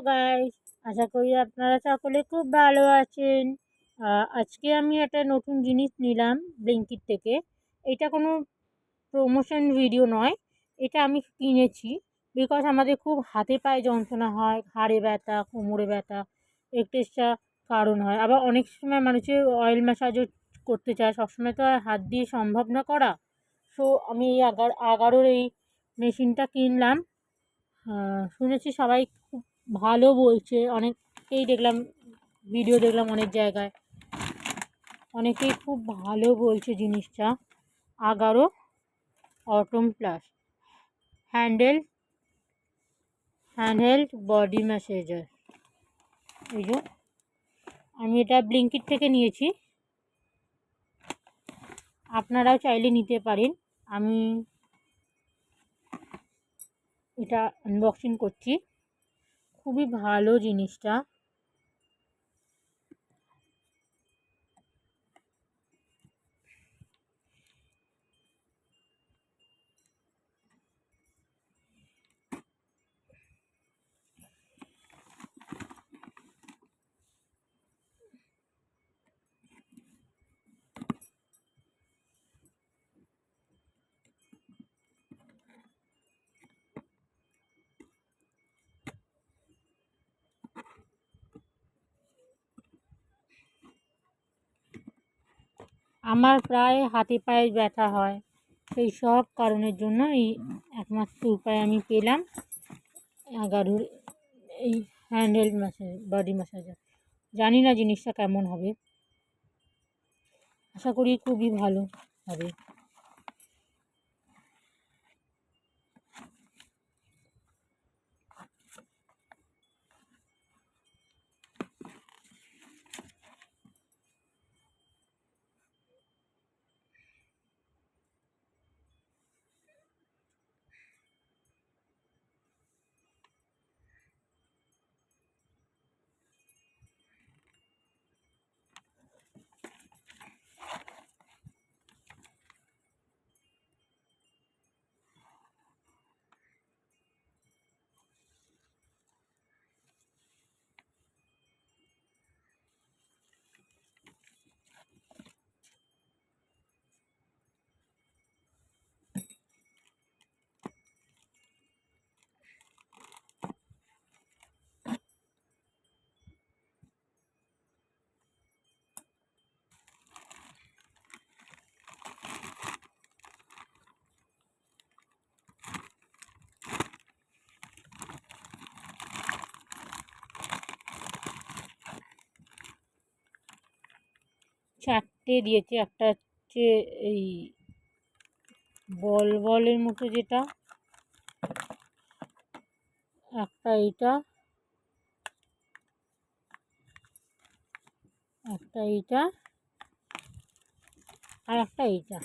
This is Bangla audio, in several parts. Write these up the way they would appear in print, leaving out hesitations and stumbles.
গাইস, আশা করি আপনারা সকলে খুব ভালো আছেন। আজকে আমি একটা নতুন জিনিস নিলাম ব্লিঙ্কিট থেকে। এটা কোনো প্রমোশন ভিডিও নয়, এটা আমি কিনেছি বিকজ আমাদের খুব হাতে পায়ে যন্ত্রণা হয়, ঘাড়ে ব্যথা, কোমরে ব্যথা, একটা কারণ হয়। আবার অনেক সময় মানুষের অয়েল ম্যাসাজও করতে চায়, সবসময় তো আর হাত দিয়ে সম্ভব না করা। সো আমি এই আগারোর এই মেশিনটা কিনলাম। শুনেছি সবাই খুব ভালো বলছে, অনেককেই দেখলাম, ভিডিও দেখলাম অনেক জায়গায়, অনেকেই খুব ভালো বলছে জিনিসটা। Agaro atom plus handheld body massager. এই যে আমি এটা ব্লিঙ্কিট থেকে নিয়েছি, আপনারাও চাইলে নিতে পারেন। আমি এটা আনবক্সিং করছি, খুবই ভালো জিনিসটা। আমার প্রায় হাতে পায়ে ব্যথা হয়, সেই সব কারণের জন্য এই একমাত্র উপায় আমি পেলাম এগারোর এই হ্যান্ডহেল্ড বডি ম্যাসাজার। জানি না জিনিসটা কেমন হবে, আশা করি খুবই ভালো হবে। চারটে দিয়েছে, একটা হচ্ছে এই বলের মতো যেটা, একটা এইটা, একটা এইটা, আর একটা এইটা।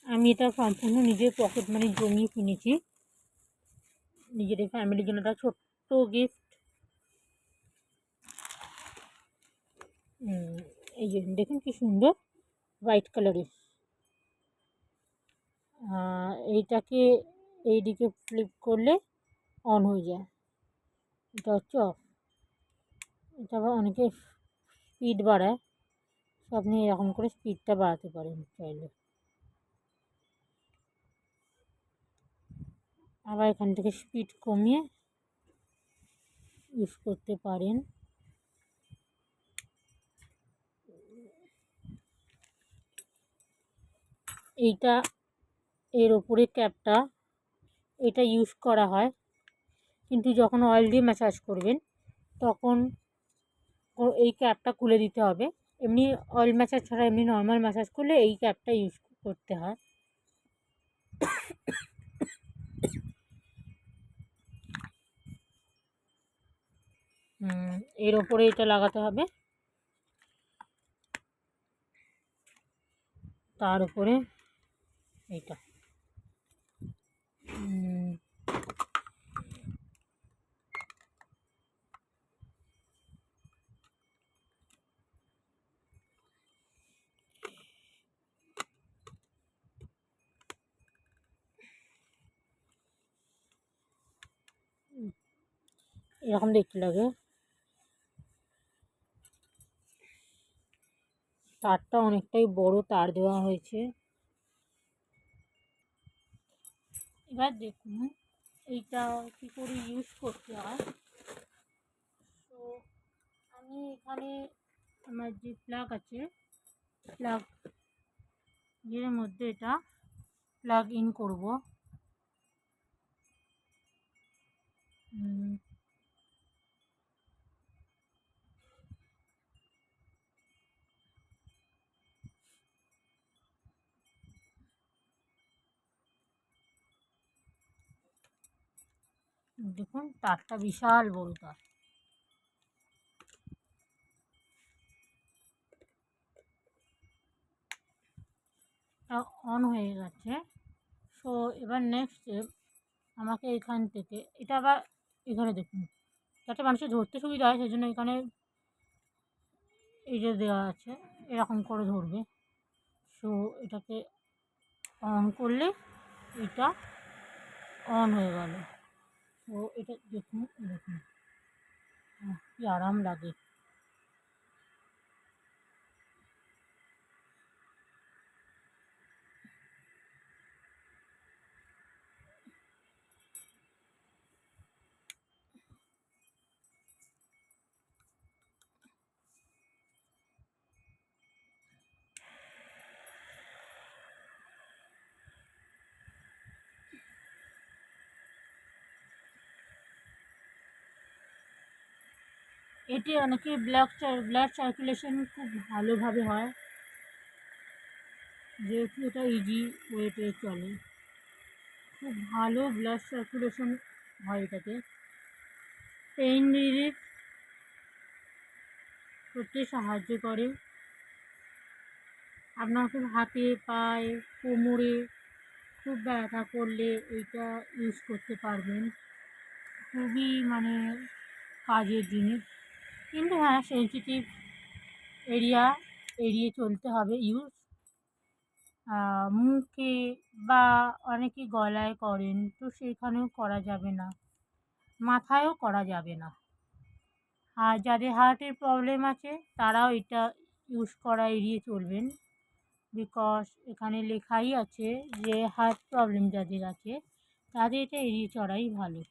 আমি এটা সম্পূর্ণ নিজের পকেট মানি জমিয়ে কিনেছি, নিজের ফ্যামিলির জন্য একটা ছোট্ট গিফট। এই যে দেখুন কি সুন্দর হোয়াইট কালারের। এইটাকে এইদিকে ফ্লিপ করলে অন হয়ে যায়, এটা হচ্ছে অফ। এটা আবার অনেকে স্পিড বাড়ায়, সো আপনি এরকম করে স্পিডটা বাড়াতে পারেন চাইলে। আবার এখান থেকে স্পিড কমিয়ে ইউজ করতে পারেন। এইটা এর ওপরে ক্যাপটা এটা ইউজ করা হয়, কিন্তু যখন অয়েল দিয়ে ম্যাসাজ করবেন তখন এই ক্যাপটা খুলে দিতে হবে। এমনি অয়েল ম্যাসাজ ছাড়া এমনি নর্মাল ম্যাসাজ করলে এই ক্যাপটা ইউজ করতে হয়। এর ওপরে এটা লাগাতে হবে, তার উপরে এইটা এরকম দেখতে লাগে। তারটা অনেকটাই বড় তার দেওয়া হয়েছে। এবার দেখুন এইটা কী করে ইউজ করতে হয়। তো আমি এখানে আমার যে প্লাগ আছে, প্লাগ এর মধ্যে এটা প্লাগ ইন করব। দেখুন তারটা বিশাল বড় তার। অন হয়ে গেছে। সো এবার নেক্সট স্টেপ, আমাকে এখান থেকে এটা আবার এখানে দেখুন, যাতে মানুষের ধরতে সুবিধা হয় সেই জন্য এখানে এই যে দেওয়া আছে এরকম করে ধরবে। সো এটাকে অন করলে এটা অন হয়ে গেল। তো এটা দেখুন দেখুন কি আরাম লাগে। এটি অনেকে ব্লাড সার্কুলেশন খুব ভালোভাবে হয়, যেহেতু এটা ইজি ওয়েতে চলে, খুব ভালো ব্লাড সার্কুলেশন হয় এটাতে। পেইন রিলিফ করতে সাহায্য করে। আপনার খুব হাতে পায়ে কোমরে খুব ব্যথা করলে এইটা ইউজ করতে পারবেন, খুবই মানে কাজের জিনিস। কিন্তু হ্যাঁ, সেন্সিটিভ এরিয়া এড়িয়ে চলতে হবে ইউজ। মুখে বা অনেকে গলায় করেন, তো সেখানেও করা যাবে না, মাথায়ও করা যাবে না। আর যাদের হার্টের প্রবলেম আছে তারাও এটা ইউজ করা এড়িয়ে চলবেন, বিকজ এখানে লেখাই আছে যে হার্ট প্রবলেম যাদের আছে তাদের এটা এড়িয়ে চলাই ভালো।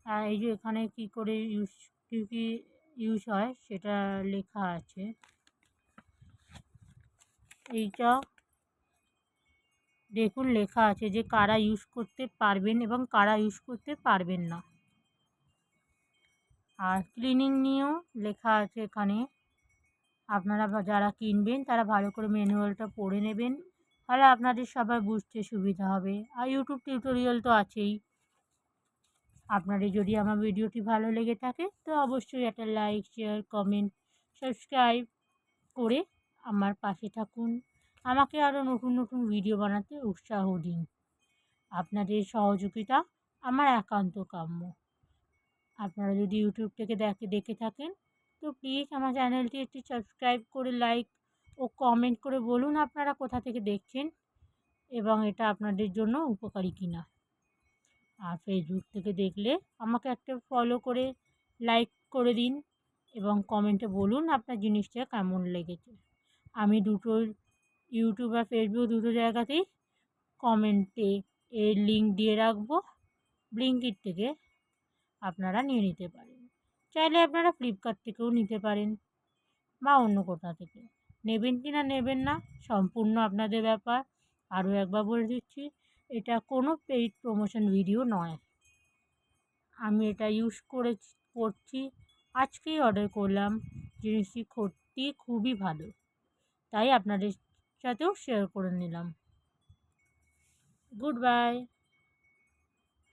আর এই যে এখানে কী করে কী ইউজ হয় সেটা লেখা আছে। এইটা দেখুন লেখা আছে যে কারা ইউজ করতে পারবেন এবং কারা ইউজ করতে পারবেন না। আর ক্লিনিং নিয়েও লেখা আছে এখানে। আপনারা যারা কিনবেন তারা ভালো করে ম্যানুয়ালটা পড়ে নেবেন, তাহলে আপনাদের সবার বুঝতে সুবিধা হবে। আর ইউটিউব টিউটোরিয়াল তো আছেই। আপনাদের যদি আমার ভিডিওটি ভালো লেগে থাকে তো অবশ্যই একটা লাইক, শেয়ার, কমেন্ট, সাবস্ক্রাইব করে আমার পাশে থাকুন। আমাকে আরও নতুন নতুন ভিডিও বানাতে উৎসাহ দিন। আপনাদের সহযোগিতা আমার একান্ত কাম্য। আপনারা যদি ইউটিউব থেকে দেখে থাকেন তো প্লিজ আমার চ্যানেলটি একটি সাবস্ক্রাইব করে লাইক ও কমেন্ট করে বলুন আপনারা কোথা থেকে দেখছেন এবং এটা আপনাদের জন্য উপকারী কিনা। আর ফেসবুক থেকে দেখলে আমাকে একটা ফলো করে লাইক করে দিন এবং কমেন্টে বলুন আপনার জিনিসটা কেমন লেগেছে। আমি দুটো ইউটিউব আর ফেসবুক দুটো জায়গাতেই কমেন্টে এর লিঙ্ক দিয়ে রাখবো, ব্লিঙ্কিট থেকে আপনারা নিয়ে নিতে পারেন। চাইলে আপনারা ফ্লিপকার্ট থেকেও নিতে পারেন বা অন্য কোথা থেকে। নেবেন কি না নেবেন না সম্পূর্ণ আপনাদের ব্যাপার। আরও একবার বলে দিচ্ছি, এটা কোনো পেইড প্রমোশন ভিডিও নয়। আমি এটা ইউজ করছি, আজকেই অর্ডার করলাম, জিনিসটি সত্যি খুবই ভালো, তাই আপনাদের সাথেও শেয়ার করে নিলাম। Good bye.